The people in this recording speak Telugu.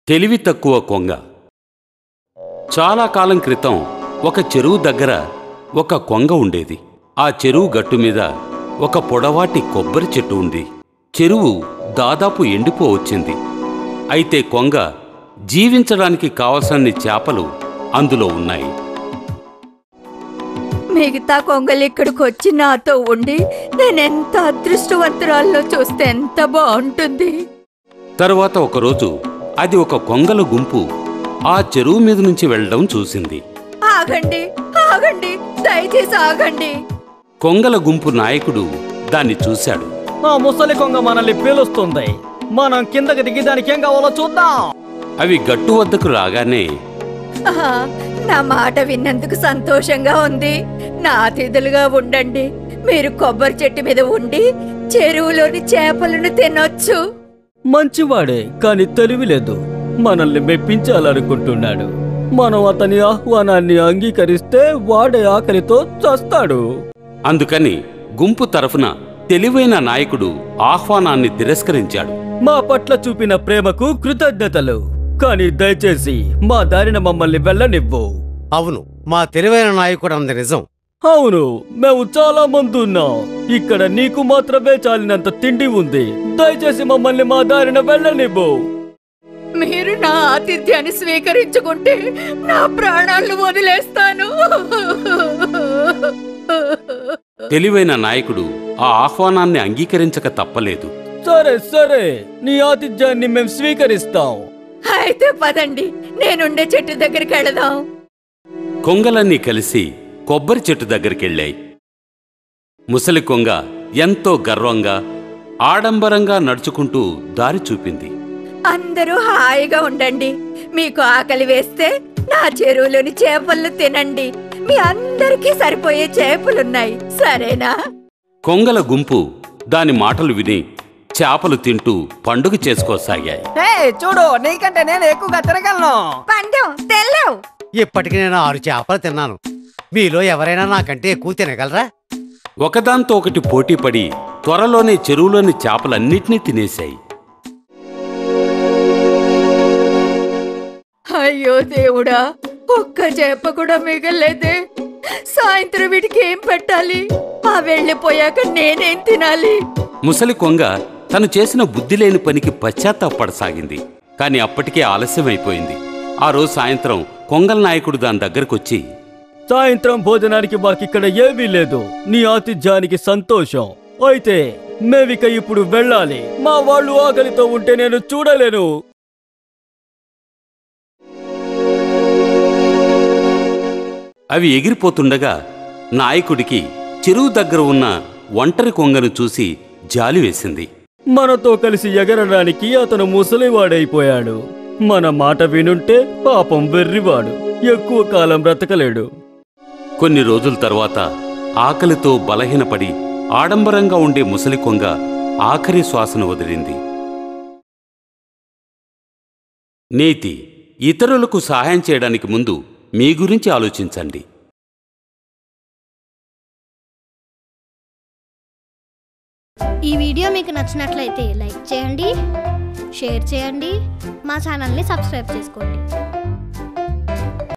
తెలివి తక్కువ కొంగ. చాలా కాలం క్రితం ఒక చెరువు దగ్గర ఒక కొంగ ఉండేది. ఆ చెరువు గట్టు మీద ఒక పొడవాటి కొబ్బరి చెట్టు ఉంది. చెరువు దాదాపు ఎండిపోవచ్చింది. అయితే కొంగ జీవించడానికి కావలసిన చేపలు అందులో ఉన్నాయి. మిగతా కొంగలు ఇక్కడికి వచ్చి నాతో ఉండి నేనెంత అదృష్టవంతురాల్లో చూస్తే ఎంత బాగుంటుంది. తరువాత ఒకరోజు అది ఒక కొంగల గుంపు ఆ చెరువు మీద నుంచి వెళ్ళడం చూసింది. ఆగండి, ఆగండి, దయచేసి ఆగండి. కొంగల గుంపు నాయకుడు దాన్ని చూశాడు. ఆ ముసలి కొంగ మనల్ని పీలుస్తుంది. మనం కిందకి దిగి దానికి ఏం కావాలో చూద్దాం. అవి గట్టు వద్దకు రాగానే, నా మాట విన్నందుకు సంతోషంగా ఉంది. నా అతిథులుగా ఉండండి. మీరు కొబ్బరి చెట్టు మీద ఉండి చెరువులోని చేపలను తినొచ్చు. మంచివాడే, కాని తెలివి లేదు. మనల్ని మెప్పించాలనుకుంటున్నాడు. మనం అతని ఆహ్వానాన్ని అంగీకరిస్తే వాడే ఆకలితో చస్తాడు. అందుకని గుంపు తరఫున తెలివైన నాయకుడు ఆహ్వానాన్ని తిరస్కరించాడు. మా పట్ల చూపిన ప్రేమకు కృతజ్ఞతలు, కానీ దయచేసి మా దారిన మమ్మల్ని వెళ్ళనివ్వు. అవును, మా తెలివైన నాయకుడు అంది నిజం. అవును, మేము చాలా మంది ఉన్నాం. ఇక్కడ నీకు మాత్రమే చాలినంత తిండి ఉంది. దయచేసి మమ్మల్ని మా దారిన వెళ్ళనివ్వు. మీరు నా ఆతిథ్యాన్ని స్వీకరించుకుంటే నా ప్రాణాలను వదిలేస్తాను. తెలివైన నాయకుడు ఆ ఆహ్వానాన్ని అంగీకరించక తప్పలేదు. సరే సరే, నీ ఆతిథ్యాన్ని మేము స్వీకరిస్తాం. అయితే పదండి, నేనుండే చెట్టు దగ్గరికి వెళదాం. కొంగలన్నీ కలిసి కొబ్బరి చెట్టు దగ్గరికెళ్ళాయి. ముసలి కొంగ ఎంతో గర్వంగా ఆడంబరంగా నడుచుకుంటూ దారి చూపింది. అందరూ హాయిగా ఉండండి. మీకు ఆకలి వేస్తే నా చెరువులోని చేపలను తినండి. మీ అందరికీ సరిపోయే చేపలున్నాయి, సరేనా? కొంగల గుంపు దాని మాటలు విని చేపలు తింటూ పండుగ చేసుకోసాగాయి. చూడు, నీకంటే నేను ఎక్కువగా తిరగలను. పందెం తెల్లవు. ఇప్పటికి నేను 6 చేపలు తిన్నాను. మీలో ఎవరైనా నాకంటే ఎక్కువ తినగలరా? ఒకదాంతో ఒకటి పోటీపడి త్వరలోనే చెరువులోని చేపలన్నిటినీ తినేశాయి. అయ్యో దేవుడా, ఒక్క చేప కూడా మిగలేదే. సాయంత్రం వీటికి ఏం పెట్టాలి? ఆ వెళ్ళిపోయాక నేనేం తినాలి? ముసలి కొంగ తను చేసిన బుద్ధిలేని పనికి పశ్చాత్తాపడసాగింది. కాని అప్పటికే ఆలస్యమైపోయింది. ఆ రోజు సాయంత్రం కొంగల నాయకుడు దాని దగ్గరకొచ్చి, సాయంత్రం భోజనానికి మాకిక్కడ ఏమీ లేదు. నీ ఆతిథ్యానికి సంతోషం. అయితే మేవిక ఇప్పుడు వెళ్ళాలి. మా వాళ్ళు ఆకలితో ఉంటే నేను చూడలేను. అవి ఎగిరిపోతుండగా నాయకుడికి చెరువు దగ్గర ఉన్న ఒంటరి కొంగను చూసి జాలి వేసింది. మనతో కలిసి ఎగరడానికి అతను ముసలివాడైపోయాడు. మన మాట వినుంటే పాపం వెర్రివాడు, ఎక్కువ కాలం బ్రతకలేడు. కొన్ని రోజుల తర్వాత ఆకలితో బలహీనపడి ఆడంబరంగా ఉండే ముసలి కొంగ ఆఖరి శ్వాసను వదిలింది. నీతి: ఇతరులకు సహాయం చేయడానికి ముందు మీ గురించి ఆలోచించండి. ఈ వీడియో మీకు నచ్చినట్లయితే లైక్ చేయండి, షేర్ చేయండి, మా ఛానల్ని సబ్స్క్రైబ్ చేసుకోండి.